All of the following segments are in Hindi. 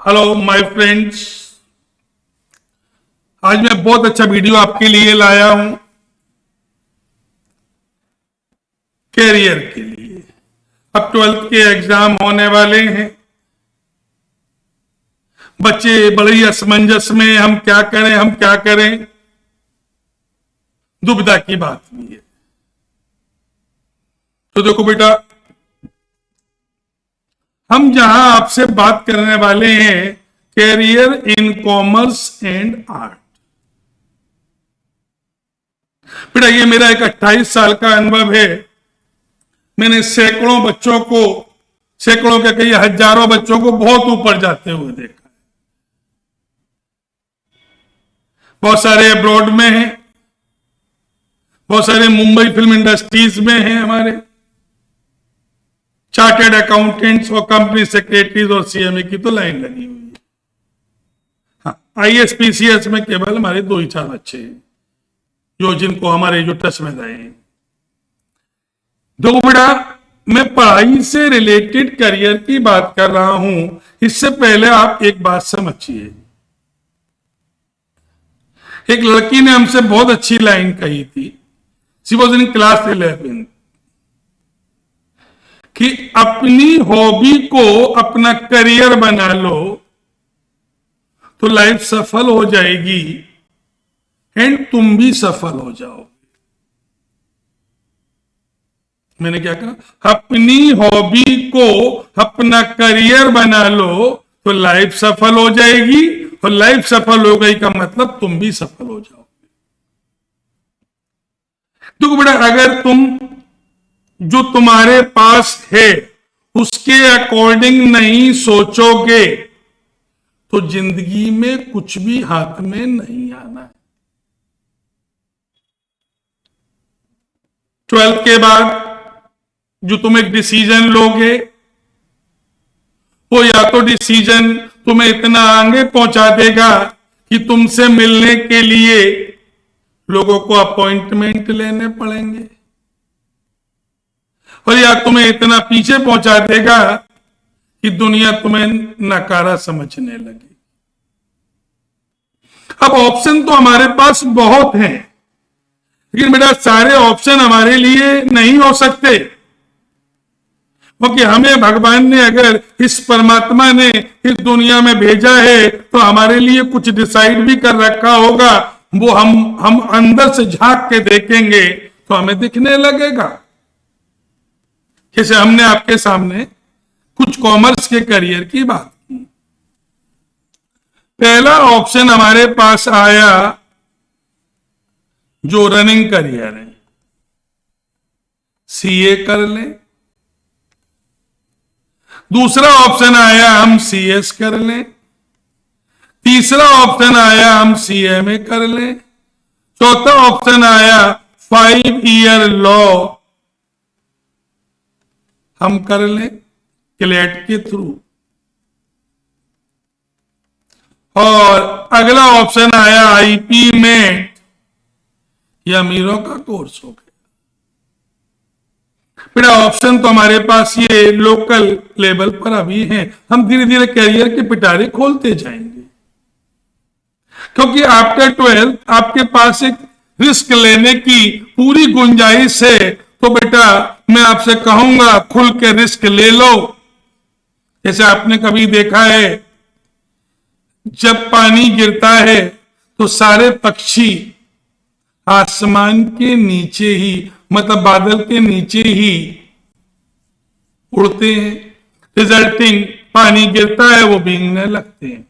हेलो माय फ्रेंड्स, आज मैं बहुत अच्छा वीडियो आपके लिए लाया हूं कैरियर के लिए। अब 12th के एग्जाम होने वाले हैं। बच्चे बड़ी असमंजस में, हम क्या करें, दुविधा की बात भी है। तो देखो बेटा, हम जहां आपसे बात करने वाले हैं career in commerce and art. बेटा, ये मेरा एक 28 साल का अनुभव है। मैंने सैकड़ों क्या कहिए हजारों बच्चों को बहुत ऊपर जाते हुए देखा है। बहुत सारे अब्रॉड में हैं, बहुत सारे मुंबई फिल्म इंडस्ट्रीज में हैं, हमारे चार्टर्ड अकाउंटेंट्स और कंपनी सेक्रेटरीज और सीएमए की तो लाइन लगी हुई है। हाँ, आईएएस पीसीएस में केवल हमारे 2 ही 4 बच्चे हैं जिनको हमारे टच में रहे हैं। देखो बेटा, मैं पढ़ाई से रिलेटेड करियर की बात कर रहा हूं। इससे पहले आप एक बात समझिए। एक लड़की ने हमसे बहुत अच्छी लाइन कही थी। शी वॉज इन क्लास 11 कि अपनी हॉबी को अपना करियर बना लो तो लाइफ सफल हो जाएगी एंड तुम भी सफल हो जाओ। मैंने क्या कहा? अपनी हॉबी को अपना करियर बना लो तो लाइफ सफल हो जाएगी, और लाइफ सफल हो गई का मतलब तुम भी सफल हो जाओगे। देखो बेटा, अगर तुम जो तुम्हारे पास है उसके अकॉर्डिंग नहीं सोचोगे तो जिंदगी में कुछ भी हाथ में नहीं आना है। 12th के बाद जो तुम एक डिसीजन लोगे, वो या तो डिसीजन तुम्हें इतना आगे पहुंचा देगा कि तुमसे मिलने के लिए लोगों को अपॉइंटमेंट लेने पड़ेंगे, और या तुम्हें इतना पीछे पहुंचा देगा कि दुनिया तुम्हें नकारा समझने लगे। अब ऑप्शन तो हमारे पास बहुत हैं, लेकिन बेटा सारे ऑप्शन हमारे लिए नहीं हो सकते, क्योंकि हमें भगवान ने, अगर इस परमात्मा ने इस दुनिया में भेजा है तो हमारे लिए कुछ डिसाइड भी कर रखा होगा। वो हम अंदर से झांक के देखेंगे तो हमें दिखने लगेगा। जैसे हमने आपके सामने कुछ कॉमर्स के करियर की बात की। पहला ऑप्शन हमारे पास आया जो रनिंग करियर है, सीए कर लें। दूसरा ऑप्शन आया हम सीएस कर लें। तीसरा ऑप्शन आया हम सीएमए कर लें। चौथा ऑप्शन आया 5 ईयर लॉ हम कर लें क्लेट के थ्रू। और अगला ऑप्शन आया आईपी में, यह अमीरों का कोर्स हो गया। बेटा ऑप्शन तो हमारे पास ये लोकल लेवल पर अभी हैं। हम धीरे धीरे करियर के पिटारे खोलते जाएंगे, क्योंकि आफ्टर 12 आपके पास एक रिस्क लेने की पूरी गुंजाइश है। तो बेटा मैं आपसे कहूंगा, खुल के रिस्क ले लो। जैसे आपने कभी देखा है, जब पानी गिरता है तो सारे पक्षी आसमान के नीचे ही, मतलब बादल के नीचे ही उड़ते हैं। रिजल्टिंग पानी गिरता है, वो भीगने लगते हैं।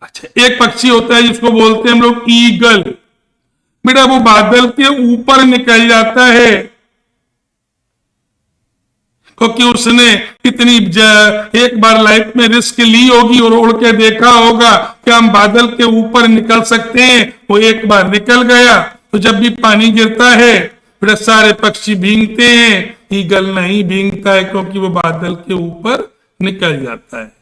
अच्छा, एक पक्षी होता है जिसको बोलते हैं हम लोग ईगल। बेटा वो बादल के ऊपर निकल जाता है, क्योंकि उसने कितनी एक बार लाइफ में रिस्क ली होगी और उड़ के देखा होगा कि हम बादल के ऊपर निकल सकते हैं। वो एक बार निकल गया, तो जब भी पानी गिरता है फिर सारे पक्षी भीगते हैं, ईगल नहीं भीगता है क्योंकि वो बादल के ऊपर निकल जाता है।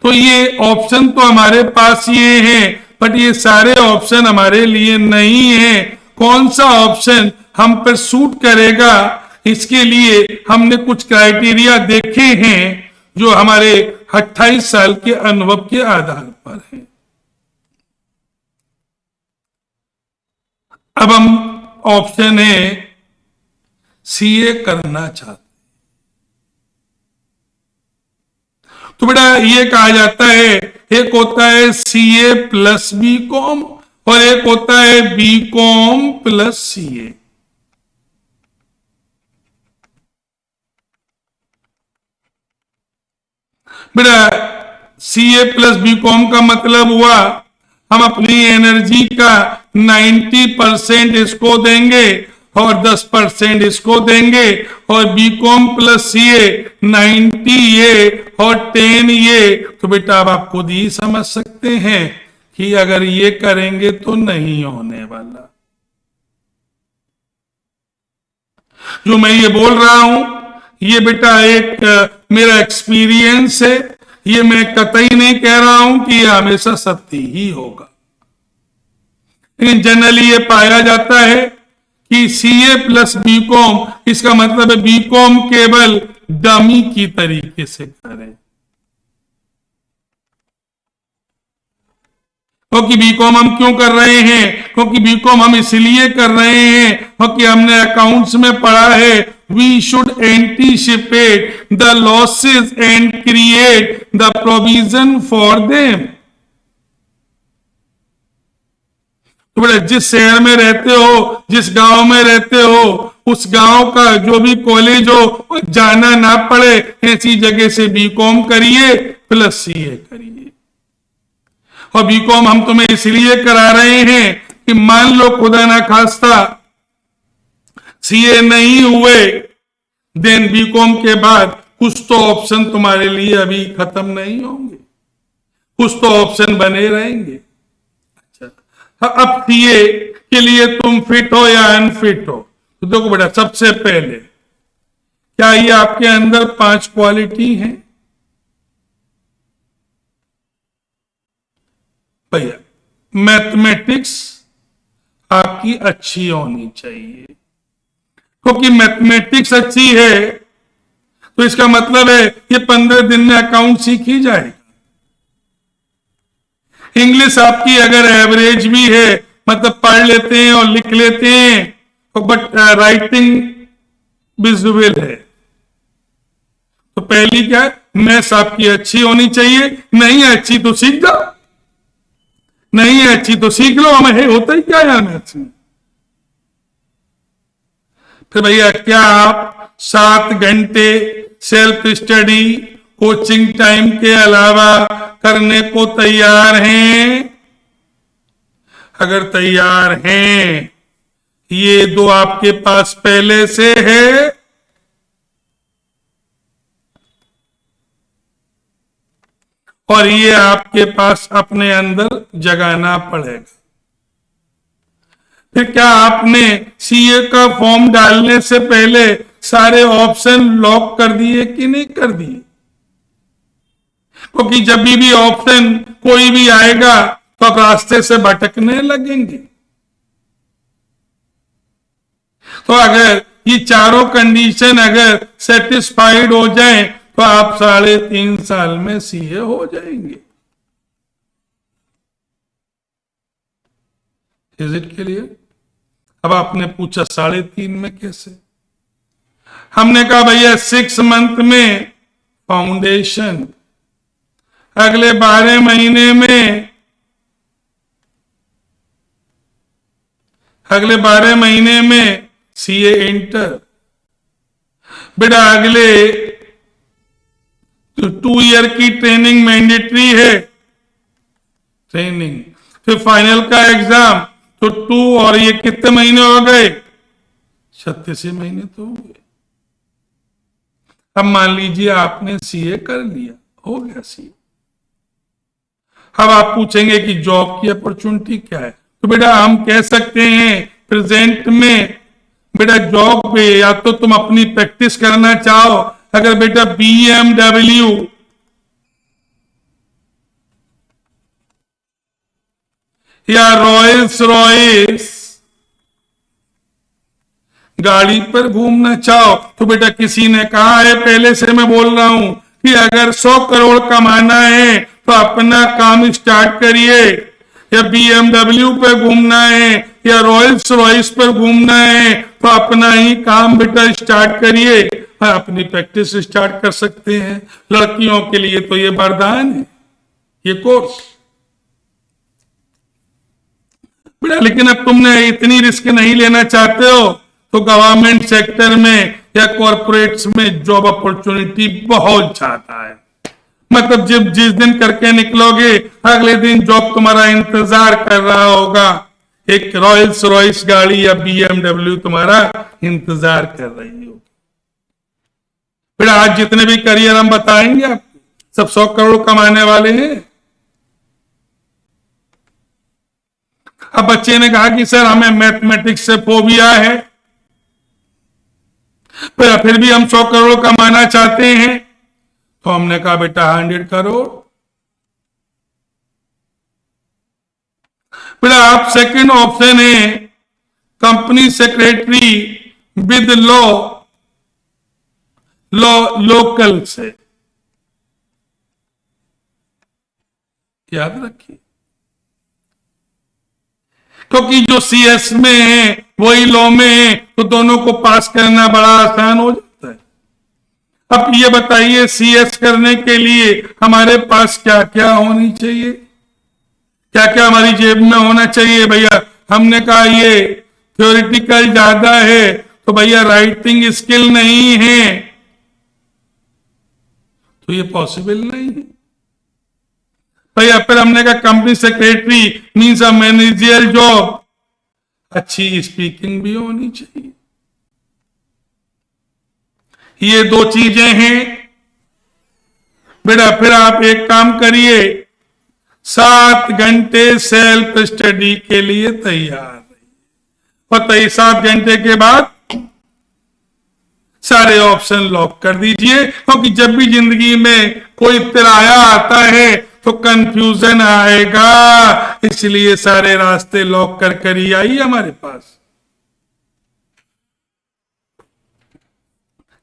तो ये ऑप्शन तो हमारे पास ये हैं, बट ये सारे ऑप्शन हमारे लिए नहीं है। कौन सा ऑप्शन हम पर सूट करेगा, इसके लिए हमने कुछ क्राइटेरिया देखे हैं जो हमारे 28 साल के अनुभव के आधार पर है। अब हम ऑप्शन है सीए करना चाहते, तो बेटा ये कहा जाता है, एक होता है सीए प्लस बीकॉम और एक होता है बीकॉम प्लस सीए। बेटा सीए प्लस बीकॉम का मतलब हुआ हम अपनी एनर्जी का 90% इसको देंगे और 10% इसको देंगे, और बीकॉम प्लस सीए 90 ये और 10 ये। तो बेटा अब आप खुद ही समझ सकते हैं कि अगर ये करेंगे तो नहीं होने वाला। जो मैं ये बोल रहा हूं ये बेटा एक मेरा एक्सपीरियंस है, ये मैं कतई नहीं कह रहा हूं कि ये हमेशा सत्य ही होगा, लेकिन जनरली ये पाया जाता है कि सीए प्लस बीकॉम, इसका मतलब है बीकॉम केवल डमी की तरीके से करें। क्योंकि बीकॉम हम क्यों कर रहे हैं? क्योंकि बीकॉम हम इसलिए कर रहे हैं क्योंकि हमने अकाउंट्स में पढ़ा है we should anticipate the losses and create the provision for them. तो बेटा जिस शहर में रहते हो, जिस गांव में रहते हो, उस गांव का जो भी कॉलेज हो जाना ना पड़े, ऐसी जगह से बीकॉम करिए प्लस सीए करिए। और बीकॉम हम तुम्हें इसलिए करा रहे हैं कि मान लो खुदा ना खास्ता सीए नहीं हुए, देन बीकॉम के बाद कुछ तो ऑप्शन तुम्हारे लिए अभी खत्म नहीं होंगे, कुछ तो ऑप्शन बने रहेंगे। अच्छा, अब सीए के लिए तुम फिट हो या अनफिट हो? तो देखो बेटा, सबसे पहले क्या ये आपके अंदर 5 क्वालिटी हैं? भैया मैथमेटिक्स आपकी अच्छी होनी चाहिए, क्योंकि मैथमेटिक्स अच्छी है तो इसका मतलब है ये 15 दिन में अकाउंट सीख ही जाएगा। इंग्लिश आपकी अगर एवरेज भी है, मतलब पढ़ लेते हैं और लिख लेते हैं, तो बट राइटिंग विजुअल है, तो पहली क्या है, मैथ्स आपकी अच्छी होनी चाहिए। नहीं है अच्छी तो सीख जाओ, नहीं है अच्छी तो सीख लो, हमें होता ही क्या यार मैथ्स में। फिर भैया क्या आप 7 घंटे सेल्फ स्टडी कोचिंग टाइम के अलावा करने को तैयार हैं? अगर तैयार हैं, ये 2 आपके पास पहले से है, और ये आपके पास अपने अंदर जगाना पड़ेगा। फिर क्या आपने सीए का फॉर्म डालने से पहले सारे ऑप्शन लॉक कर दिए कि नहीं कर दिए? क्योंकि जब भी ऑप्शन कोई भी आएगा तो आप रास्ते से भटकने लगेंगे। तो अगर ये चारों कंडीशन अगर सेटिस्फाइड हो जाए तो आप 3.5 साल में सीए हो जाएंगे। Is it clear? अब आपने पूछा 3.5 में कैसे? हमने कहा भैया 6 मंथ में फाउंडेशन, अगले 12 महीने में, अगले 12 महीने में सीए इंटर। बेटा अगले 2 ईयर की ट्रेनिंग मैंडेटरी है, ट्रेनिंग, फिर फाइनल का एग्जाम, तो 2 और ये कितने महीने हो गए? 36 महीने तो हो गए। अब मान लीजिए आपने सीए कर लिया, हो गया सीए। अब आप पूछेंगे कि जॉब की अपॉर्चुनिटी क्या है? तो बेटा हम कह सकते हैं प्रेजेंट में बेटा जॉब पे या तो तुम अपनी प्रैक्टिस करना चाहो, अगर बेटा BMW या रॉयल्स रॉयस गाड़ी पर घूमना चाहो, तो बेटा किसी ने कहा है, पहले से मैं बोल रहा हूं, कि अगर 100 करोड़ कमाना है तो अपना काम स्टार्ट करिए, या BMW पे घूमना है या रॉयल्स रॉयस पर घूमना है तो अपना ही काम बेटा स्टार्ट करिए, अपनी प्रैक्टिस स्टार्ट कर सकते हैं। लड़कियों के लिए तो ये वरदान है, ये कोर्स बेटा। लेकिन अब तुमने इतनी रिस्क नहीं लेना चाहते हो तो गवर्नमेंट सेक्टर में या कॉर्पोरेट्स में जॉब अपॉर्चुनिटी बहुत ज्यादा है। मतलब जब जिस दिन करके निकलोगे अगले दिन जॉब तुम्हारा इंतजार कर रहा होगा, एक रॉयल्स रॉयस गाड़ी या BMW तुम्हारा इंतजार कर रही होगी। फिर आज जितने भी करियर हम बताएंगे आपको, सब 100 करोड़ कमाने वाले हैं। अब बच्चे ने कहा कि सर हमें मैथमेटिक्स से फोबिया है, फिर भी हम 100 करोड़ कमाना चाहते हैं। तो हमने कहा बेटा 100 करोड़। बेटा आप सेकंड ऑप्शन है company secretary with law local से, याद रखिए, क्योंकि जो CS में है वही लॉ में है तो दोनों को पास करना बड़ा आसान हो जाता है। अब ये बताइए CS करने के लिए हमारे पास क्या क्या होनी चाहिए, क्या क्या हमारी जेब में होना चाहिए भैया। हमने कहा ये थ्योरेटिकल ज्यादा है तो भैया राइटिंग स्किल नहीं है तो ये पॉसिबल नहीं है भैया। फिर हमने कहा कंपनी सेक्रेटरी मीन्स अ मैनेजरियल जॉब, अच्छी स्पीकिंग भी होनी चाहिए। ये 2 चीजें हैं बेटा। फिर आप एक काम करिए, 7 घंटे सेल्फ स्टडी के लिए तैयार रहिए। बताइए 7 घंटे के बाद सारे ऑप्शन लॉक कर दीजिए, क्योंकि जब भी जिंदगी में कोई तिराया आता है तो कंफ्यूजन आएगा, इसलिए सारे रास्ते लॉक कर ही आइए हमारे पास।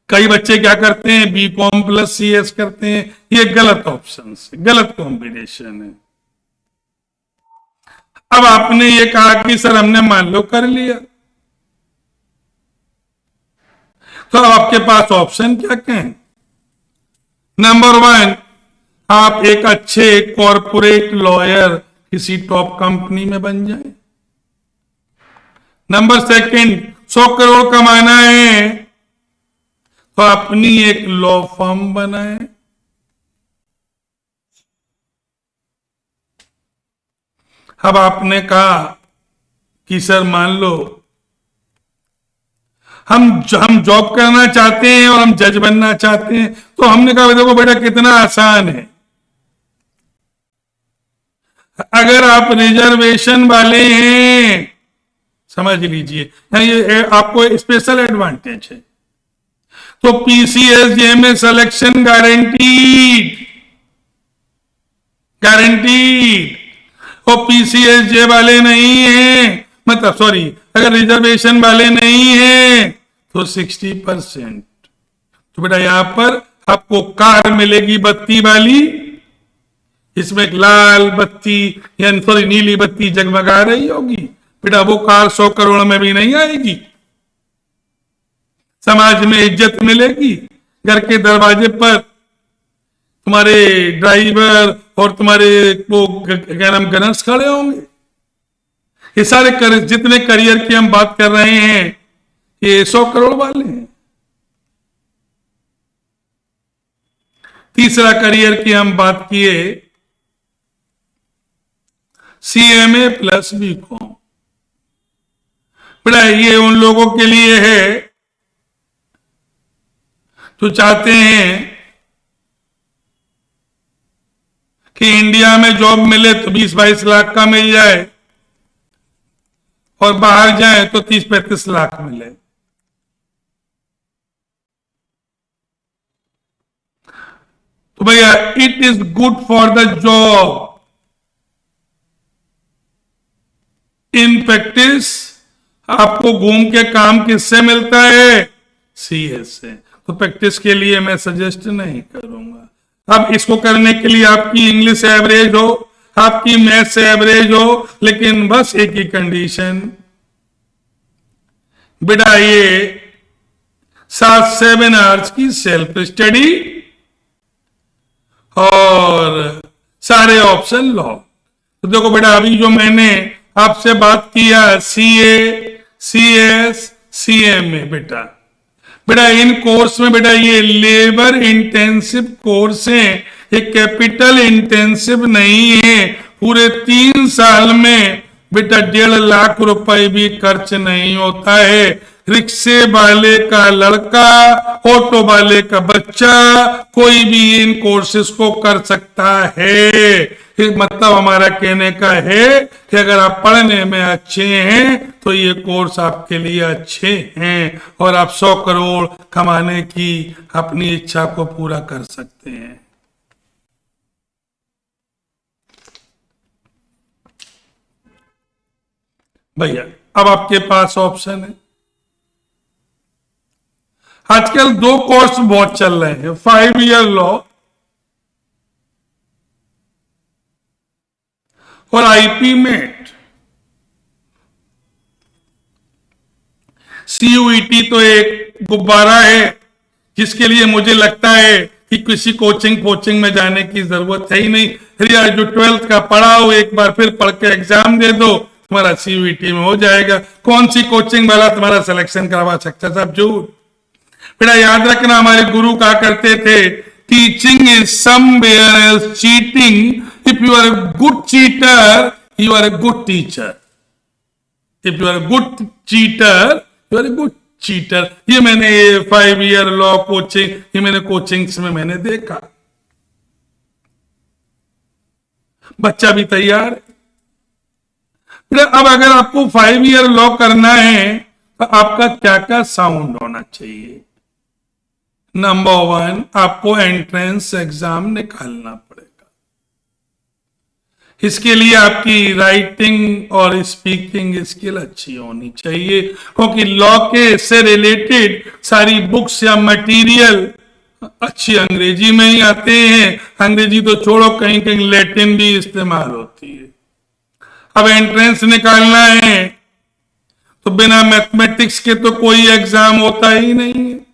कई बच्चे क्या करते हैं BCom प्लस CS करते हैं, ये गलत ऑप्शन है, गलत कॉम्बिनेशन है। अब आपने ये कहा कि सर हमने मान लो कर लिया, तो आपके पास ऑप्शन क्या क्या है। नंबर 1, आप एक अच्छे कॉरपोरेट लॉयर किसी टॉप कंपनी में बन जाए। नंबर 2, 100 करोड़ कमाना है तो अपनी एक लॉ फर्म बनाए। अब आपने कहा कि सर मान लो हम जॉब करना चाहते हैं और हम जज बनना चाहते हैं, तो हमने कहा देखो बेटा कितना आसान है। अगर आप रिजर्वेशन वाले हैं, समझ लीजिए ये आपको स्पेशल एडवांटेज है, तो PCSJ में सिलेक्शन गारंटीड, गारंटीड। और PCSJ वाले नहीं है, मतलब सॉरी, अगर रिजर्वेशन वाले नहीं है तो 60%। तो बेटा यहां पर आपको कार मिलेगी बत्ती वाली, इसमें एक लाल बत्ती या सॉरी नीली बत्ती जगमगा रही होगी। बेटा वो कार 100 करोड़ में भी नहीं आएगी। समाज में इज्जत मिलेगी, घर के दरवाजे पर तुम्हारे ड्राइवर और तुम्हारे वो क्या नाम गनर्स खड़े होंगे। ये सारे जितने करियर की हम बात कर रहे हैं ये 100 करोड़ वाले हैं। तीसरा करियर की हम बात किए CMA प्लस BCom। बेटा ये उन लोगों के लिए है जो चाहते हैं कि इंडिया में जॉब मिले तो 20-22 लाख का मिल जाए और बाहर जाए तो 30-35 लाख मिले। तो भैया it is good for the job, in practice आपको घूम के काम किससे मिलता है, CS से। तो प्रैक्टिस के लिए मैं सजेस्ट नहीं करूंगा। अब इसको करने के लिए आपकी इंग्लिश एवरेज हो, आपकी मैथ्स एवरेज हो, लेकिन बस एक ही कंडीशन, बेटा ये 7 आवर्स की सेल्फ स्टडी और सारे ऑप्शन लो। तो देखो बेटा, अभी जो मैंने आपसे बात किया सीए, सीएस, सीएमए, बेटा बेटा इन कोर्स में बेटा ये लेबर इंटेंसिव कोर्स है, ये कैपिटल इंटेंसिव नहीं है। पूरे 3 साल में बेटा 1.5 लाख रुपए भी खर्च नहीं होता है। रिक्शे वाले का लड़का, ऑटो वाले का बच्चा, कोई भी इन कोर्सेज को कर सकता है। मतलब हमारा कहने का है कि अगर आप पढ़ने में अच्छे हैं तो ये कोर्स आपके लिए अच्छे हैं और आप 100 करोड़ कमाने की अपनी इच्छा को पूरा कर सकते हैं। भैया अब आपके पास ऑप्शन है। आजकल 2 कोर्स बहुत चल रहे हैं, 5 ईयर लॉ और आईपी मेट। सीयूईटी तो एक गुब्बारा है जिसके लिए मुझे लगता है कि किसी कोचिंग में जाने की जरूरत है ही नहीं। यार जो 12th का पढ़ा हो एक बार फिर पढ़ के एग्जाम दे दो, तुम्हारा सीयूईटी में हो जाएगा। कौन सी कोचिंग वाला तुम्हारा सिलेक्शन करवा सकता है? सब झूठ। बेटा याद रखना, हमारे गुरु कहा करते थे, teaching is somewhere else cheating. If you are a good cheater, you are a good teacher. If you are a good cheater, you are a good cheater. ये मैंने 5 ईयर लॉ कोचिंग, ये मैंने कोचिंग्स में मैंने देखा। बच्चा भी तैयार है। अब अगर आपको 5 ईयर लॉ करना है तो आपका क्या क्या साउंड होना चाहिए? नंबर 1, आपको एंट्रेंस एग्जाम निकालना पड़ेगा। इसके लिए आपकी राइटिंग और स्पीकिंग स्किल अच्छी होनी चाहिए, क्योंकि लॉ के से रिलेटेड सारी बुक्स या मटेरियल अच्छी अंग्रेजी में ही आते हैं। अंग्रेजी तो छोड़ो, कहीं कहीं लैटिन भी इस्तेमाल होती है। अब एंट्रेंस निकालना है तो बिना मैथमेटिक्स के तो कोई एग्जाम होता ही नहीं है।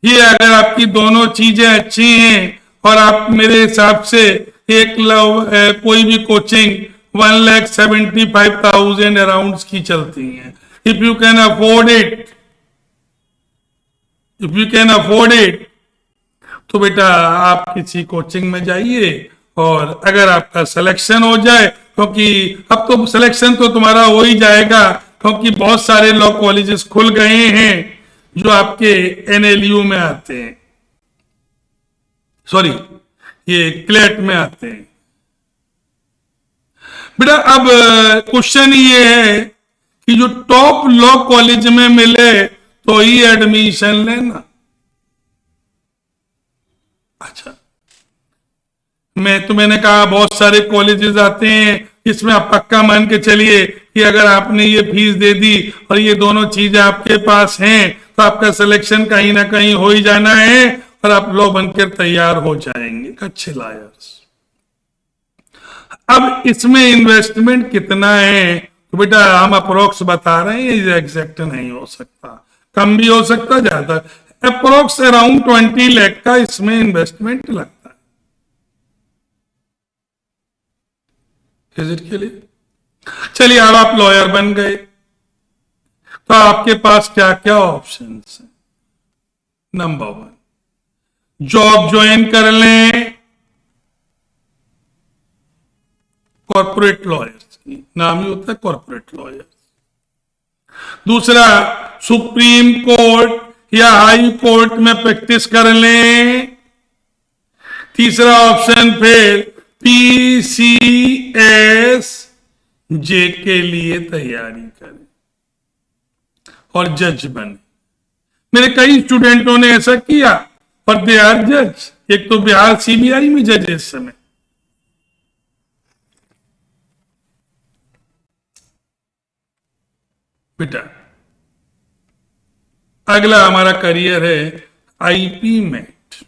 ये अगर आपकी दोनों चीजें अच्छी हैं और आप मेरे हिसाब से कोई भी कोचिंग 1,75,000 अराउंड की चलती हैं। If you can afford it, if you can afford it, तो बेटा आप किसी कोचिंग में जाइए और अगर आपका सिलेक्शन हो जाए, क्योंकि अब तो सिलेक्शन तो तुम्हारा हो ही जाएगा, क्योंकि बहुत सारे लॉ कॉलेजेस खुल गए हैं जो आपके एनएलयू में आते हैं, सॉरी ये क्लेट में आते हैं। बेटा अब क्वेश्चन ये है कि जो टॉप लॉ कॉलेज में मिले तो ही एडमिशन लेना। अच्छा, मैंने कहा बहुत सारे कॉलेजेस आते हैं, इसमें आप पक्का मान के चलिए कि अगर आपने ये फीस दे दी और ये दोनों चीजें आपके पास हैं तो आपका सिलेक्शन कहीं ना कहीं हो ही जाना है और आप लॉ बनकर तैयार हो जाएंगे, अच्छे लायर्स। अब इसमें इन्वेस्टमेंट कितना है तो बेटा हम अप्रोक्स बता रहे हैं, ये एग्जैक्ट नहीं हो सकता, कम भी हो सकता, ज्यादा। अप्रोक्स अराउंड 20 लाख का इसमें इन्वेस्टमेंट लगता है विजिट के लिए। चलिए अब आप लॉयर बन गए तो आपके पास क्या क्या ऑप्शंस हैं? नंबर 1, जॉब ज्वाइन कर लें कॉर्पोरेट लॉयर्स की, नाम ही होता है कॉर्पोरेट लॉयर्स। दूसरा, सुप्रीम कोर्ट या हाई कोर्ट में प्रैक्टिस कर लें। तीसरा ऑप्शन फिर पीसीएस जे के लिए तैयारी करें और जज बने। मेरे कई स्टूडेंटों ने ऐसा किया और दे आर जज। एक तो बिहार सीबीआई में जज है इस समय। बेटा अगला हमारा करियर है आईपी मेट।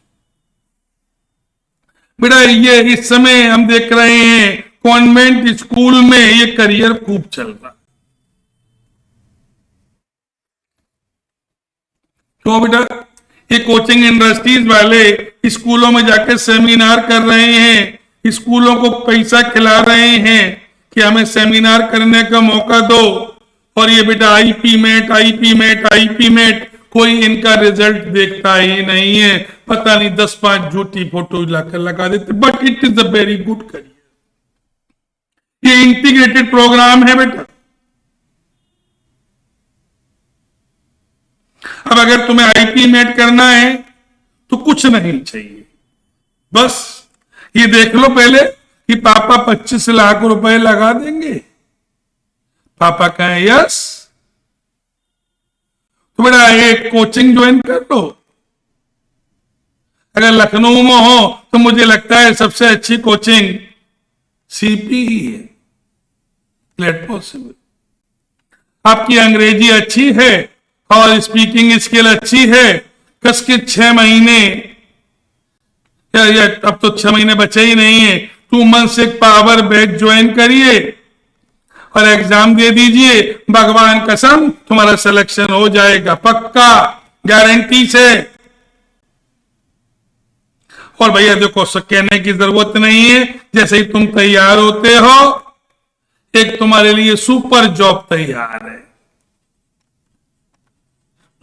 बेटा ये इस समय हम देख रहे हैं कॉन्वेंट स्कूल में ये करियर खूब चल रहा। क्यों बेटा? ये कोचिंग इंडस्ट्रीज वाले स्कूलों में जाकर सेमिनार कर रहे हैं, स्कूलों को पैसा खिला रहे हैं कि हमें सेमिनार करने का मौका दो, और ये बेटा IPMAT IPMAT IPMAT, कोई इनका रिजल्ट देखता ही नहीं है। पता नहीं 10-5 झूठी फोटो लाकर लगा देते, but it is a very good career. ये इंटीग्रेटेड प्रोग्राम है बेटा। अब अगर तुम्हें आईपी मेट करना है तो कुछ नहीं चाहिए, बस ये देख लो पहले कि पापा 25 लाख रुपए लगा देंगे। पापा कहें यस, तो बेटा एक कोचिंग ज्वाइन कर लो। अगर लखनऊ में हो तो मुझे लगता है सबसे अच्छी कोचिंग सीपी ही है, लेट पॉसिबल। आपकी अंग्रेजी अच्छी है और स्पीकिंग स्किल अच्छी है, कस के 6 महीने या अब तो 6 महीने बचे ही नहीं है, 2 मंथ्स एक पावर बैच ज्वाइन करिए और एग्जाम दे दीजिए। भगवान कसम तुम्हारा सिलेक्शन हो जाएगा, पक्का, गारंटी से। और भैया देखो, कहने की जरूरत नहीं है, जैसे ही तुम तैयार होते हो एक तुम्हारे लिए सुपर जॉब तैयार है,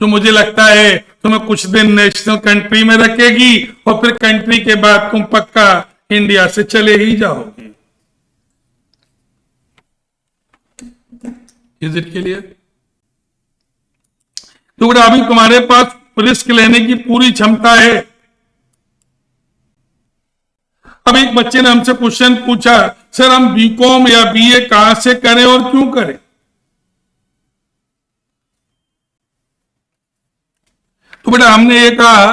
जो मुझे लगता है तुम्हें कुछ दिन नेशनल कंट्री में रखेगी और फिर कंट्री के बाद तुम पक्का इंडिया से चले ही जाओगे। Is it clear? तो अभी तुम्हारे पास रिस्क लेने की पूरी क्षमता है। अब एक बच्चे ने हमसे क्वेश्चन पूछा, सर हम बीकॉम या बीए कहां से करें और क्यों करें? तो बेटा हमने ये कहा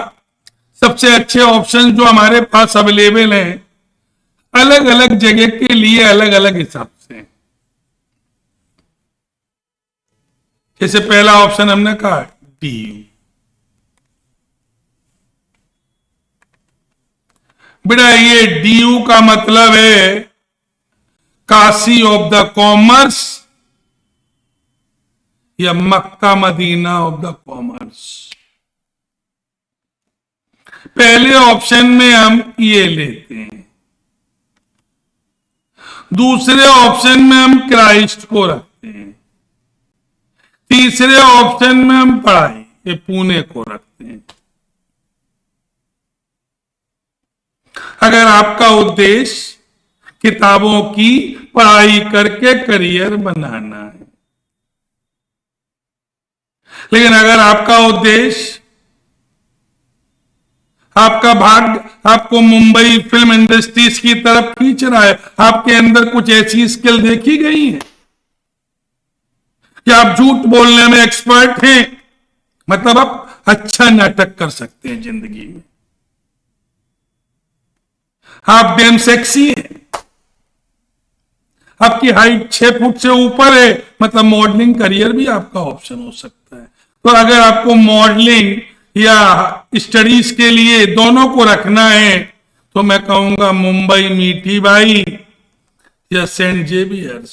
सबसे अच्छे ऑप्शन जो हमारे पास अवेलेबल हैं, अलग अलग जगह के लिए अलग अलग हिसाब से। जैसे पहला ऑप्शन हमने कहा डीयू। बेटा ये डीयू का मतलब है काशी ऑफ द कॉमर्स या Mecca Medina of the commerce. पहले ऑप्शन में हम ये लेते हैं, दूसरे ऑप्शन में हम क्राइस्ट को रखते हैं, तीसरे ऑप्शन में हम पढ़ाई ये पुणे को रखते हैं। अगर आपका उद्देश्य किताबों की पढ़ाई करके करियर बनाना है, लेकिन अगर आपका उद्देश्य, आपका भाग्य आपको मुंबई फिल्म इंडस्ट्रीज की तरफ खींच रहा है, आपके अंदर कुछ ऐसी स्किल देखी गई है कि आप झूठ बोलने में एक्सपर्ट हैं, मतलब आप अच्छा नाटक कर सकते हैं जिंदगी में, आप डैम सेक्सी हैं, आपकी हाइट 6 फुट से ऊपर है, मतलब मॉडलिंग करियर भी आपका ऑप्शन हो सकता है। तो अगर आपको मॉडलिंग या स्टडीज के लिए दोनों को रखना है तो मैं कहूंगा मुंबई मीठी बाई या सेंट जेवियर्स।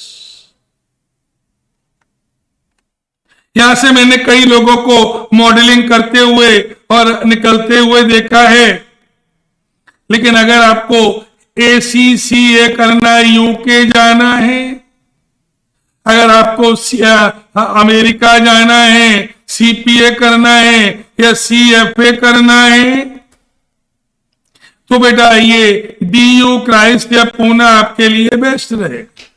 यहां से मैंने कई लोगों को मॉडलिंग करते हुए और निकलते हुए देखा है, लेकिन अगर आपको ACCA करना है, यूके जाना है, अगर आपको अमेरिका जाना है, CPA करना है या CFA करना है, तो बेटा ये DU क्राइस्ट या पूना आपके लिए बेस्ट रहेगा।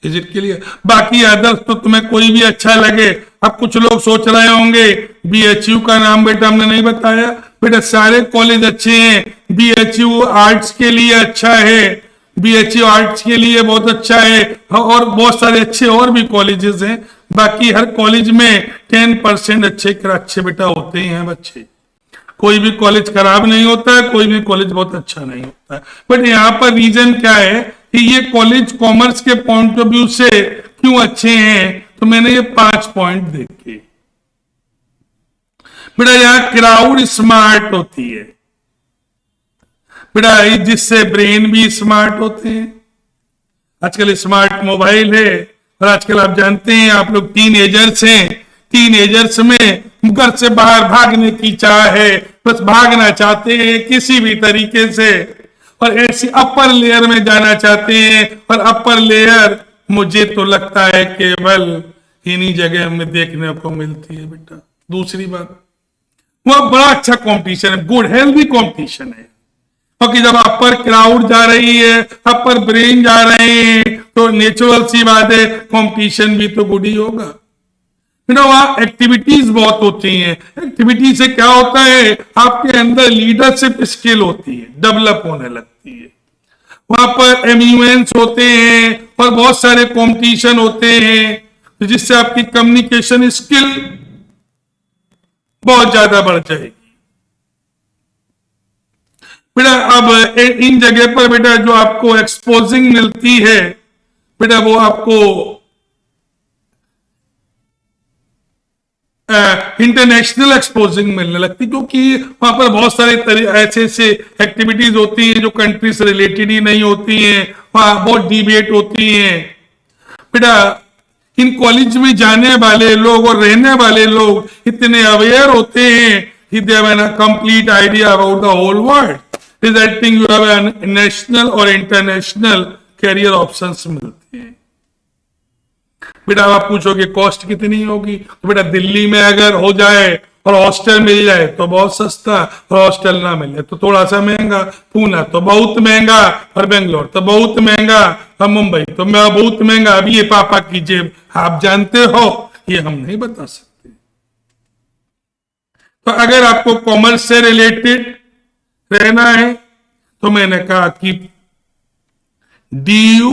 Is it clear? बाकी अदर्स तो तुम्हें कोई भी अच्छा लगे। अब कुछ लोग सोच रहे होंगे BHU का नाम बेटा हमने नहीं बताया। बेटा सारे कॉलेज अच्छे हैं, BHU आर्ट्स के लिए अच्छा है, BHU आर्ट्स के लिए बहुत अच्छा है, और बहुत सारे अच्छे और भी कॉलेजेस हैं। बाकी हर कॉलेज में 10% अच्छे बेटा होते ही हैं बच्चे। कोई भी कॉलेज खराब नहीं होता है, कोई भी कॉलेज बहुत अच्छा नहीं होता है। बट यहाँ पर रीजन क्या है कि ये कॉलेज कॉमर्स के पॉइंट ऑफ व्यू से क्यों अच्छे हैं, तो मैंने ये 5 पॉइंट देखे। बेटा यहां क्राउड स्मार्ट होती है बेटा, जिससे ब्रेन भी स्मार्ट होते हैं। आजकल स्मार्ट मोबाइल है, और आजकल आप जानते हैं, आप लोग टीनेजर्स हैं, टीनेजर्स में घर से बाहर भागने की चाह है, बस भागना चाहते हैं किसी भी तरीके से, और ऐसी अपर लेयर में जाना चाहते हैं। और अपर लेयर मुझे तो लगता है केवल इन्हीं जगह में देखने को मिलती है बेटा। दूसरी बात, वह बड़ा अच्छा कंपटीशन है, गुड हेल्दी कंपटीशन है, क्योंकि जब अपर क्राउड जा रही है, अपर ब्रेन जा रहे हैं, तो नेचुरल सी बात है कंपटीशन भी तो गुड ही होगा। वहां एक्टिविटीज बहुत होती हैं। एक्टिविटी से क्या होता है, आपके अंदर लीडरशिप स्किल होती है, डेवलप होने लगती है। वहां पर एम्यूएंस होते हैं और बहुत सारे कंपटीशन होते हैं, जिससे आपकी कम्युनिकेशन स्किल बहुत ज्यादा बढ़ जाएगी बेटा। अब इन जगह पर बेटा जो आपको एक्सपोजिंग मिलती है बेटा, वो आपको इंटरनेशनल एक्सपोजिंग मिलने लगती, क्योंकि वहां पर बहुत सारे ऐसे ऐसे एक्टिविटीज होती हैं जो कंट्री से रिलेटेड ही नहीं होती हैं, वहां बहुत डिबेट होती हैं बेटा। इन कॉलेज में जाने वाले लोग और रहने वाले लोग इतने अवेयर होते हैं कि they have a complete idea about the whole world, resulting you have a national और इंटरनेशनल कैरियर ऑप्शंस मिलते हैं बेटा। आप पूछोगे कॉस्ट कितनी होगी, तो बेटा दिल्ली में अगर हो जाए और हॉस्टल मिल जाए तो बहुत सस्ता, और हॉस्टल ना मिले तो थोड़ा सा महंगा। पूना तो बहुत महंगा, और बेंगलोर तो बहुत महंगा, और मुंबई तो बहुत महंगा। अब ये पापा की जेब आप जानते हो, ये हम नहीं बता सकते। तो अगर आपको कॉमर्स से रिलेटेड रहना है तो मैंने कहा कि DU,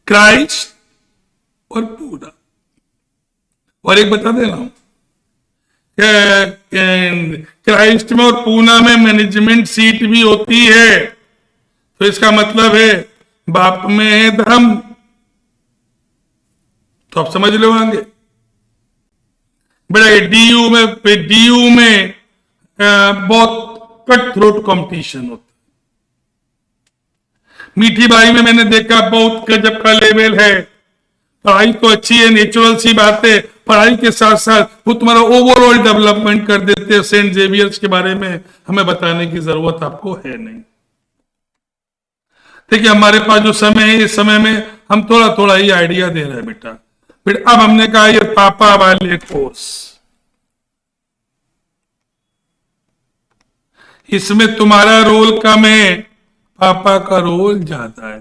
क्राइस्ट और पूना। और एक बता दे रहा हूं, क्राइस्ट में और पूना में मैनेजमेंट सीट भी होती है, तो इसका मतलब है बाप में है धर्म, तो आप समझ लो आगे बेटा। DU में बहुत कट थ्रोट कॉम्पिटिशन होता है। मीठी बाई में मैंने देखा बहुत गजब का लेवल है, पढ़ाई तो अच्छी है, नेचुरल सी बात है, पढ़ाई के साथ साथ वो तुम्हारा ओवरऑल डेवलपमेंट कर देते हैं। सेंट जेवियर्स के बारे में हमें बताने की जरूरत आपको है नहीं। देखिए हमारे पास जो समय है, इस समय में हम थोड़ा थोड़ा ही आइडिया दे रहे हैं बेटा। फिर अब हमने कहा ये पापा वाले कोर्स, इसमें तुम्हारा रोल कम है, पापा का रोल ज्यादा है।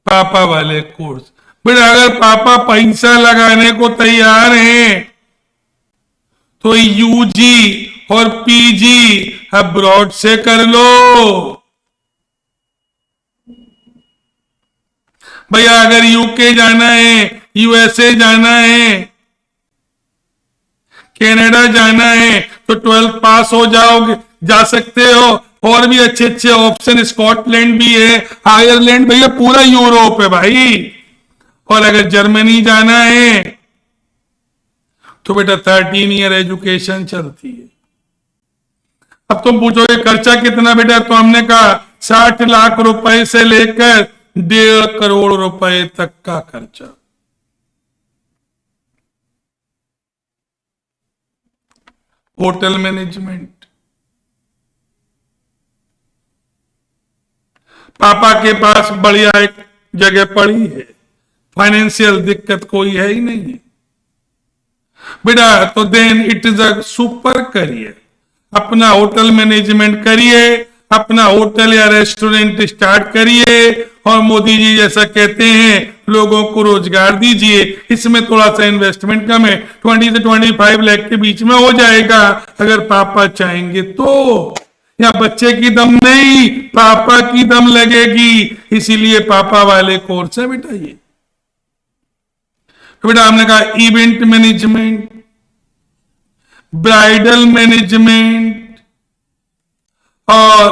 पापा वाले कोर्स बेटा, अगर पापा पैसा लगाने को तैयार हैं तो यूजी और पीजी अब्रॉड से कर लो भैया। अगर यूके जाना है, यूएसए जाना है, कनाडा जाना है, तो 12th पास हो जाओगे, जा सकते हो। और भी अच्छे अच्छे ऑप्शन, स्कॉटलैंड भी है, आयरलैंड, भैया पूरा यूरोप है भाई। और अगर जर्मनी जाना है तो बेटा 13 ईयर एजुकेशन चलती है। अब तुम पूछोगे खर्चा कितना बेटा, तो हमने कहा 60 लाख रुपए से लेकर 1.5 करोड़ रुपए तक का खर्चा। होटल मैनेजमेंट, पापा के पास बढ़िया एक जगह पड़ी है, फाइनेंशियल दिक्कत कोई है ही नहीं है बेटा, तो then it is a super career. अपना होटल मैनेजमेंट करिए, अपना होटल या रेस्टोरेंट स्टार्ट करिए, और मोदी जी जैसा कहते हैं लोगों को रोजगार दीजिए। इसमें थोड़ा सा इन्वेस्टमेंट कम है, 20 से 25 लाख के बीच में हो जाएगा, अगर पापा चाहेंगे तो। या बच्चे की दम नहीं, पापा की दम लगेगी, इसीलिए पापा वाले कोर्स है बेटा ये। तो बेटा हमने कहा इवेंट मैनेजमेंट, ब्राइडल मैनेजमेंट और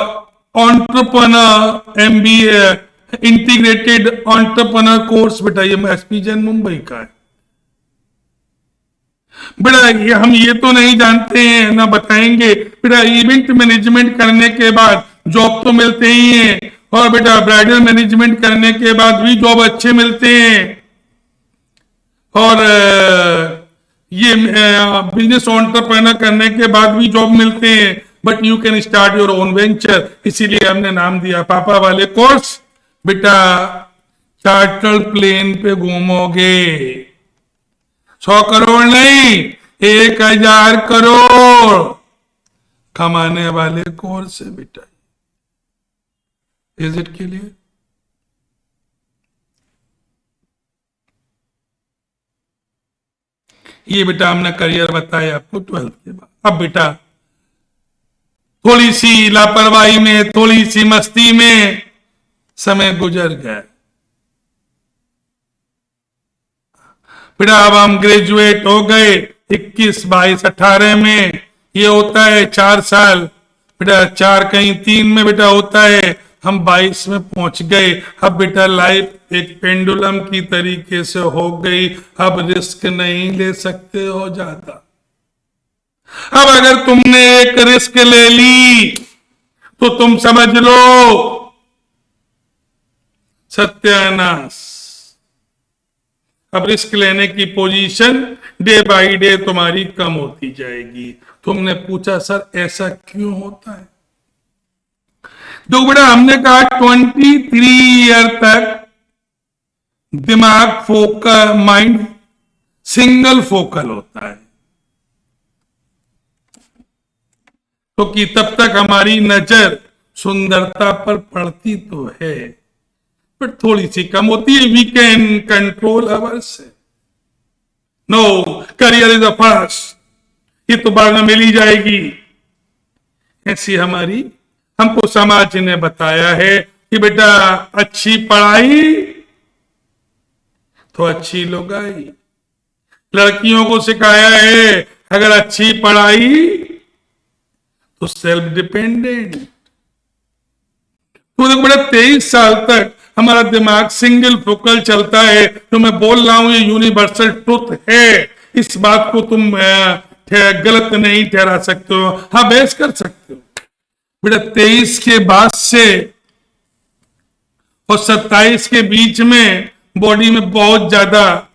entrepreneur MBA, integrated entrepreneur course बेटा, ये SP जैन मुंबई का है बेटा। ये हम ये तो नहीं जानते हैं ना, बताएंगे बेटा। इवेंट मैनेजमेंट करने के बाद जॉब तो मिलते ही हैं, और बेटा ब्राइडल मैनेजमेंट करने के बाद भी जॉब अच्छे मिलते हैं, और ये बिजनेस एंटरप्रेन्योर करने के बाद भी जॉब मिलते हैं। But you can start your own venture, इसीलिए हमने नाम दिया पापा वाले कोर्स। बेटा चार्टर्ड प्लेन पे घूमोगे, 100 करोड़ नहीं, 1000 करोड़ कमाने वाले कोर्स है बेटा। Is it clear? ये बेटा हमने करियर बताया आपको 12th के बाद। अब बेटा थोड़ी सी लापरवाही में, थोड़ी सी मस्ती में समय गुजर गया बेटा। अब हम ग्रेजुएट हो गए 21, 22, 18 में, ये होता है 4 साल बेटा। 4 कहीं 3 में बेटा होता है, हम 22 में पहुंच गए। अब बेटा लाइफ एक पेंडुलम की तरीके से हो गई, अब रिस्क नहीं ले सकते हो ज्यादा। अब अगर तुमने एक रिस्क ले ली तो तुम समझ लो सत्यानाश। अब रिस्क लेने की पोजीशन डे बाय डे तुम्हारी कम होती जाएगी। तुमने पूछा सर ऐसा क्यों होता है? तो बेटा हमने कहा 23 ईयर तक दिमाग फोकल, माइंड सिंगल फोकल होता है, क्योंकि तो तब तक हमारी नजर सुंदरता पर पड़ती तो है, पर थोड़ी सी कम होती है। वी कैन कंट्रोल अवर से। No, career is a first, ये तो बाद में मिल ही जाएगी। ऐसी हमारी, हमको समाज ने बताया है कि बेटा अच्छी पढ़ाई तो अच्छी लुगाई। लड़कियों को सिखाया है अगर अच्छी पढ़ाई तो सेल्फ डिपेंडेंट। तो देखो बेटा 23 साल तक हमारा दिमाग सिंगल फोकल चलता है। तो मैं बोल रहा हूं ये यूनिवर्सल ट्रुथ है, इस बात को तुम गलत नहीं ठहरा सकते हो। हाँ बहस कर सकते हो बेटा। 23 के बाद से और 27 के बीच में बॉडी में बहुत ज्यादा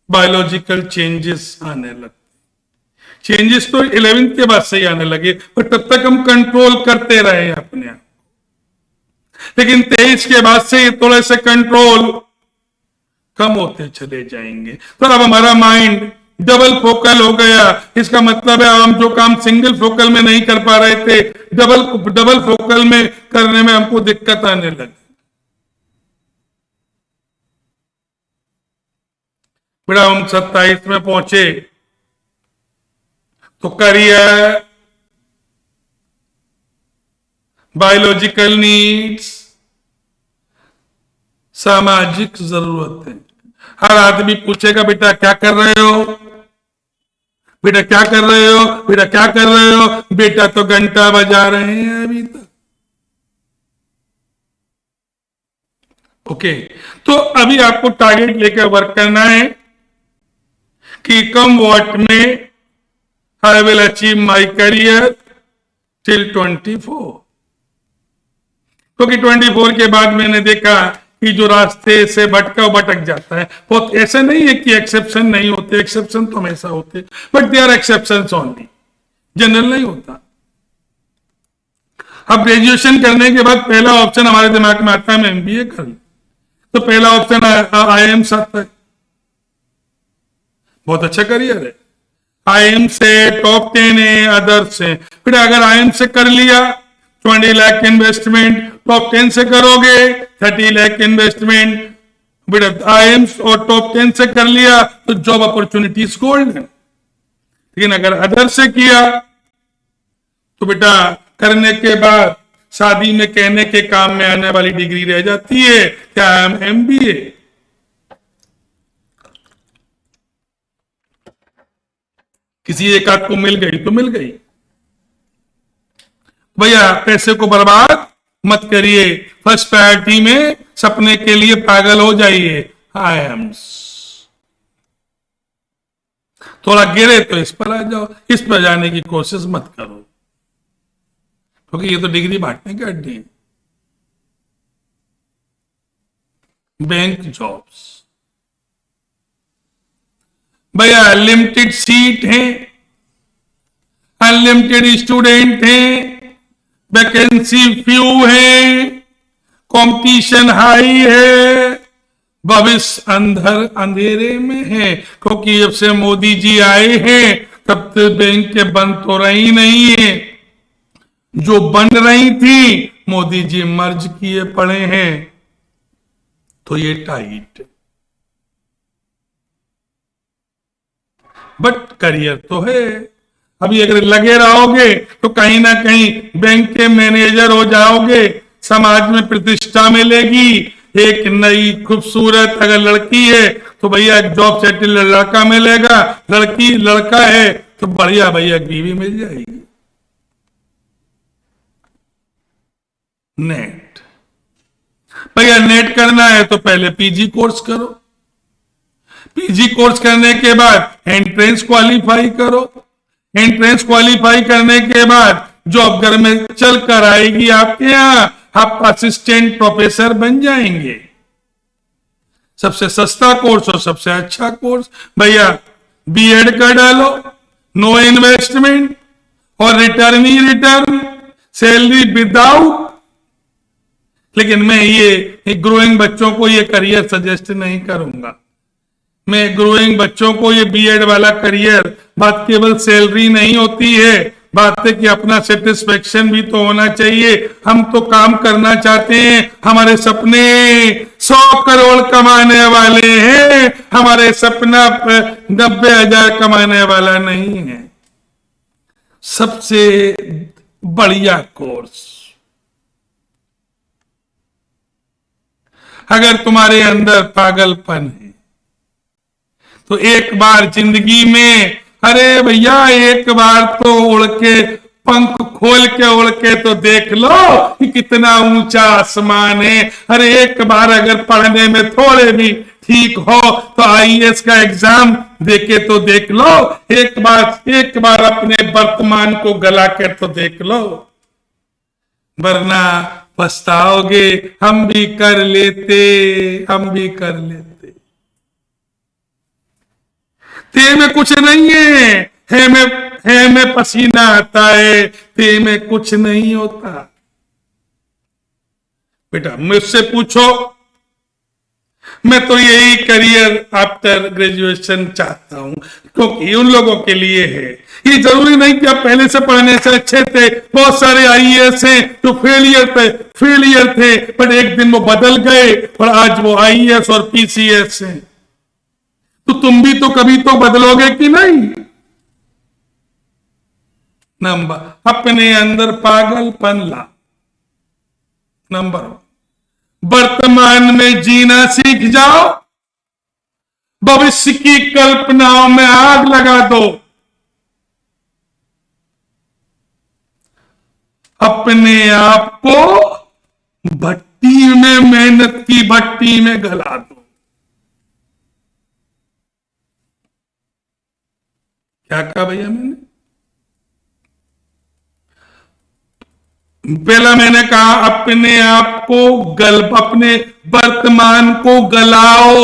बायोलॉजिकल चेंजेस आने लगते। चेंजेस तो 11th के बाद से ही आने लगे, पर तब तक हम कंट्रोल करते रहे अपने आप। लेकिन 23 के बाद से ये थोड़े से कंट्रोल कम होते चले जाएंगे। तो अब हमारा माइंड डबल फोकल हो गया। इसका मतलब है हम जो काम सिंगल फोकल में नहीं कर पा रहे थे, डबल फोकल में करने में हमको दिक्कत आने लगी। बेटा हम 27 में पहुंचे तो करियर, बायोलॉजिकल नीड्स, सामाजिक जरूरतें। हर आदमी पूछेगा बेटा क्या कर रहे हो, बेटा क्या कर रहे हो, बेटा क्या कर रहे हो। बेटा तो घंटा बजा रहे हैं अभी तक। ओके, तो अभी आपको टारगेट लेकर वर्क करना है कि कम वॉट में I will achieve my career till 24। क्योंकि 24 के बाद मैंने देखा कि जो रास्ते से भटका वो भटक जाता है। बहुत ऐसा नहीं है कि एक्सेप्शन नहीं होते, एक्सेप्शन तो हमेशा होते, but they are exceptions only, general नहीं होता। अब ग्रेजुएशन करने के बाद पहला ऑप्शन हमारे दिमाग में आता है मैं MBA कर लूं, तो पहला ऑप्शन IIM आता है। बहुत अच्छा करियर है, IIM से टॉप 10 है, अदर्स है। फिर अगर IIM से कर लिया 20 लाख इन्वेस्टमेंट, टॉप 10 से करोगे 30 लाख इन्वेस्टमेंट। बेटा IIM और टॉप 10 से कर लिया तो जॉब अपॉर्चुनिटीज गोल्ड है। लेकिन अगर अदर से किया तो बेटा करने के बाद शादी में कहने के काम में आने वाली डिग्री रह जाती है, क्या MBA। किसी एक आध को मिल गई तो मिल गई। भैया पैसे को बर्बाद मत करिए, फर्स्ट प्रायोरिटी में सपने के लिए पागल हो जाइए। आईएम्स थोड़ा गिरे तो इस पर आ जाओ, इस पर जाने की कोशिश मत करो, क्योंकि ये तो डिग्री बांटने के अड्डे हैं। बैंक जॉब्स भैया लिमिटेड सीट है, अनलिमिटेड स्टूडेंट हैं, वैकेंसी फ्यू है, कंपटीशन हाई है, भविष्य अंधेरे में है, क्योंकि जब से मोदी जी आए हैं तब तक बैंक के बंद तो रही नहीं है, जो बन रही थी मोदी जी मर्ज किए पड़े हैं, तो ये टाइट। बट करियर तो है, अभी अगर लगे रहोगे तो कहीं ना कहीं बैंक के मैनेजर हो जाओगे, समाज में प्रतिष्ठा मिलेगी, एक नई खूबसूरत अगर लड़की है तो भैया एक जॉब सेटल लड़का मिलेगा, लड़की लड़का है तो बढ़िया भैया बीवी मिल जाएगी। नेट भैया नेट करना है तो पहले पीजी कोर्स करो, पीजी कोर्स करने के बाद एंट्रेंस क्वालिफाई करो, एंट्रेंस क्वालिफाई करने के बाद जॉब घर में चल कर आएगी आपके यहां, आप असिस्टेंट प्रोफेसर बन जाएंगे। सबसे सस्ता कोर्स और सबसे अच्छा कोर्स भैया बीएड कर डालो, नो इन्वेस्टमेंट और रिटर्न ही रिटर्न, सैलरी विदाउट। लेकिन मैं ये ग्रोइंग बच्चों को ये करियर सजेस्ट नहीं करूंगा, मैं ग्रोइंग बच्चों को ये बीएड वाला करियर, बात केवल सैलरी नहीं होती है, बात है कि अपना सेटिस्फेक्शन भी तो होना चाहिए। हम तो काम करना चाहते हैं, हमारे सपने 100 करोड़ कमाने वाले हैं, हमारे सपना 90,000 कमाने वाला नहीं है। सबसे बढ़िया कोर्स, अगर तुम्हारे अंदर पागलपन है तो एक बार जिंदगी में, अरे भैया एक बार तो उड़ के पंख खोल के उड़ के तो देख लो कि कितना ऊंचा आसमान है। अरे एक बार अगर पढ़ने में थोड़े भी ठीक हो तो आईएएस का एग्जाम देके तो देख लो, एक बार अपने वर्तमान को गला कर तो देख लो, वरना पछताओगे। हम भी कर लेते, हम भी कर लेते। ते में कुछ नहीं है में पसीना आता है, ते में कुछ नहीं होता। बेटा मुझसे पूछो, मैं तो यही करियर आफ्टर ग्रेजुएशन चाहता हूं, क्योंकि उन लोगों के लिए है। ये जरूरी नहीं कि आप पहले से पढ़ने से अच्छे थे, बहुत सारे आईएएस हैं तो फेलियर थे, पर एक दिन वो बदल गए और आज वो आईएएस और पीसीएस हैं। तो तुम भी तो कभी तो बदलोगे कि नहीं। नंबर अपने अंदर पागलपन ला। नंबर वर्तमान में जीना सीख जाओ, भविष्य की कल्पनाओं में आग लगा दो, अपने आप को भट्टी में, मेहनत की भट्टी में गला दो। क्या कहा भैया मैंने? पहला मैंने कहा अपने आप को अपने वर्तमान को गलाओ,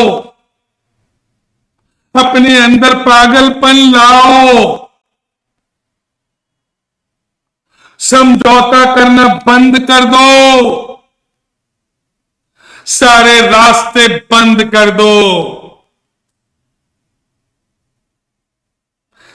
अपने अंदर पागलपन लाओ, समझौता करना बंद कर दो, सारे रास्ते बंद कर दो,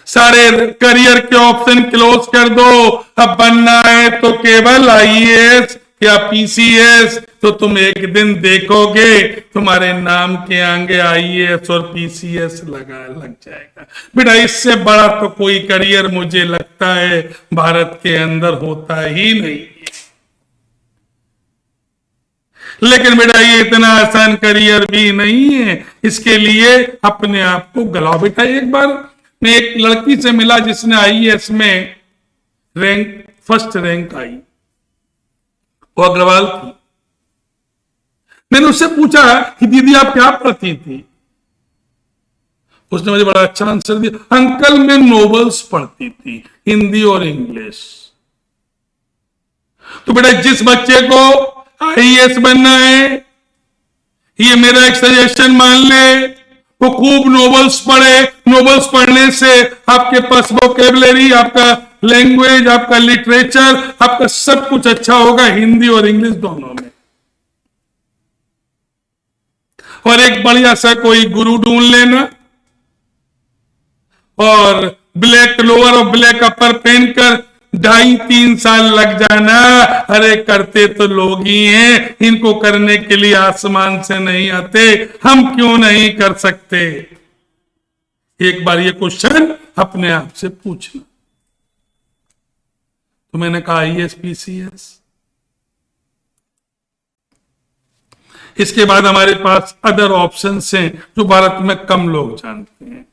सारे करियर के ऑप्शन क्लोज कर दो। अब बनना है तो केवल आईएएस या पीसीएस, तो तुम एक दिन देखोगे तुम्हारे नाम के आगे आईएएस और पीसीएस लग जाएगा। बेटा इससे बड़ा तो कोई करियर मुझे लगता है भारत के अंदर होता ही नहीं। लेकिन बेटा ये इतना आसान करियर भी नहीं है, इसके लिए अपने आप को गलाओ। बेटा एक बार मैं एक लड़की से मिला जिसने आईएएस में फर्स्ट रैंक आई, वो अग्रवाल थी। मैंने उससे पूछा कि दीदी आप क्या पढ़ती थी? उसने मुझे बड़ा अच्छा आंसर दिया, अंकल मैं नॉवेल्स पढ़ती थी, हिंदी और इंग्लिश। तो बेटा जिस बच्चे को आईएएस बनना है, ये मेरा एक सजेशन मान ले, वो खूब नॉवेल्स पढ़े। नॉवेल्स पढ़ने से आपके पास वोकेबलरी, आपका लैंग्वेज, आपका लिटरेचर, आपका सब कुछ अच्छा होगा, हिंदी और इंग्लिश दोनों में। और एक बढ़िया सा कोई गुरु ढूंढ लेना और ब्लैक लोअर और ब्लैक अपर पहनकर 2.5-3 साल लग जाना। अरे करते तो लोग ही हैं, इनको करने के लिए आसमान से नहीं आते, हम क्यों नहीं कर सकते? एक बार ये क्वेश्चन अपने आप से पूछना। तो मैंने कहा आईएएस पीसीएस। इसके बाद हमारे पास अदर ऑप्शंस हैं जो भारत में कम लोग जानते हैं।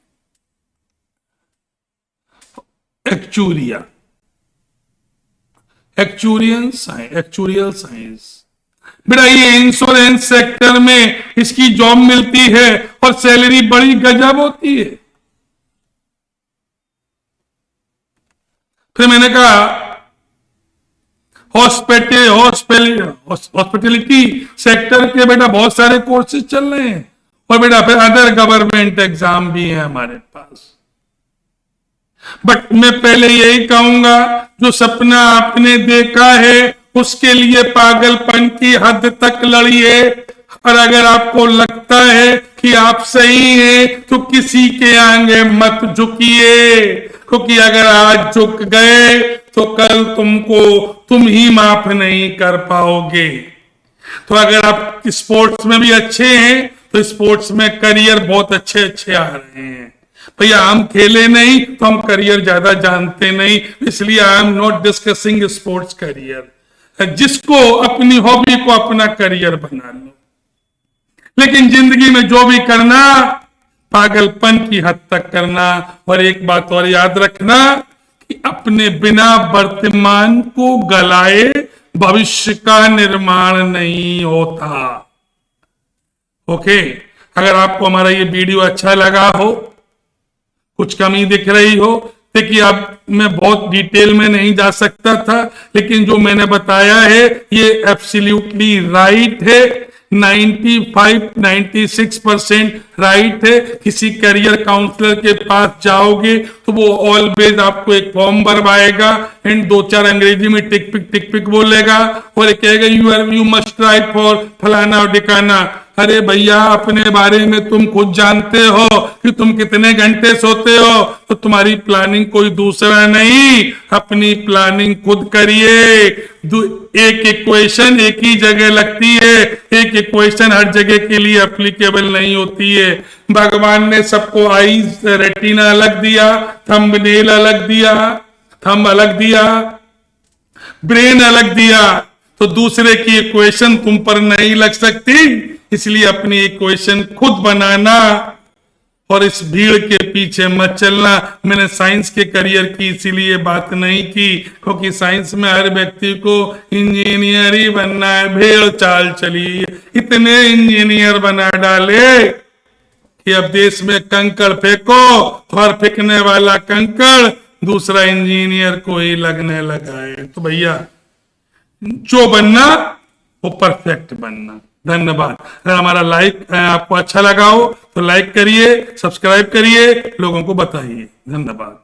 एक्चुरिया, एक्चुरियल साइंस। बेटा ये इंश्योरेंस सेक्टर में इसकी जॉब मिलती है और सैलरी बड़ी गजब होती है। फिर मैंने कहा हॉस्पिटलिटी सेक्टर के बेटा बहुत सारे कोर्सेज चल रहे हैं, और बेटा फिर अदर गवर्नमेंट एग्जाम भी है हमारे पास। बट मैं पहले यही कहूंगा, जो सपना आपने देखा है उसके लिए पागलपन की हद तक लड़िए। और अगर आपको लगता है कि आप सही हैं तो किसी के आगे मत झुकिए, क्योंकि अगर आज झुक गए तो कल तुम ही माफ नहीं कर पाओगे। तो अगर आप स्पोर्ट्स में भी अच्छे हैं तो स्पोर्ट्स में करियर बहुत अच्छे अच्छे आ रहे हैं। भैया हम खेले नहीं तो हम करियर ज्यादा जानते नहीं, इसलिए I am not discussing sports career. जिसको अपनी हॉबी को अपना करियर बना लो, लेकिन जिंदगी में जो भी करना पागलपन की हद तक करना। और एक बात और याद रखना कि अपने बिना वर्तमान को गलाए भविष्य का निर्माण नहीं होता। ओके, अगर आपको हमारा ये वीडियो अच्छा लगा हो, कुछ कमी दिख रही हो, देखिए अब मैं बहुत डिटेल में नहीं जा सकता था, लेकिन जो मैंने बताया है ये एब्सोल्युटली राइट है। 95-96% राइट है। किसी करियर काउंसलर के पास जाओगे तो वो ऑलवेज आपको एक फॉर्म भरवाएगा एंड 2-4 अंग्रेजी में टिक पिक बोलेगा और कहेगा यू मस्ट ट्राई फॉर फलाना और डिकाना। अरे भैया अपने बारे में तुम खुद जानते हो कि तुम कितने घंटे सोते हो, तो तुम्हारी प्लानिंग कोई दूसरा नहीं, अपनी प्लानिंग खुद करिए। एक इक्वेशन एक ही जगह लगती है, एक इक्वेशन हर जगह के लिए एप्लीकेबल नहीं होती है। भगवान ने सबको आईज रेटिना अलग दिया, थंबनेल अलग दिया, थंब अलग दिया, ब्रेन अलग दिया, तो दूसरे की इक्वेशन तुम पर नहीं लग सकती। इसलिए अपनी इक्वेशन खुद बनाना और इस भीड़ के पीछे मत चलना। मैंने साइंस के करियर की इसीलिए बात नहीं की क्योंकि साइंस में हर व्यक्ति को इंजीनियर ही बनना है। भीड़ चाल चली, इतने इंजीनियर बना डाले कि अब देश में कंकड़ फेंको और फेंकने वाला कंकड़ दूसरा इंजीनियर को ही लगने लगा है। तो भैया जो बनना वो परफेक्ट बनना। धन्यवाद। अगर हमारा लाइक आपको अच्छा लगा हो तो लाइक करिए, सब्सक्राइब करिए, लोगों को बताइए। धन्यवाद।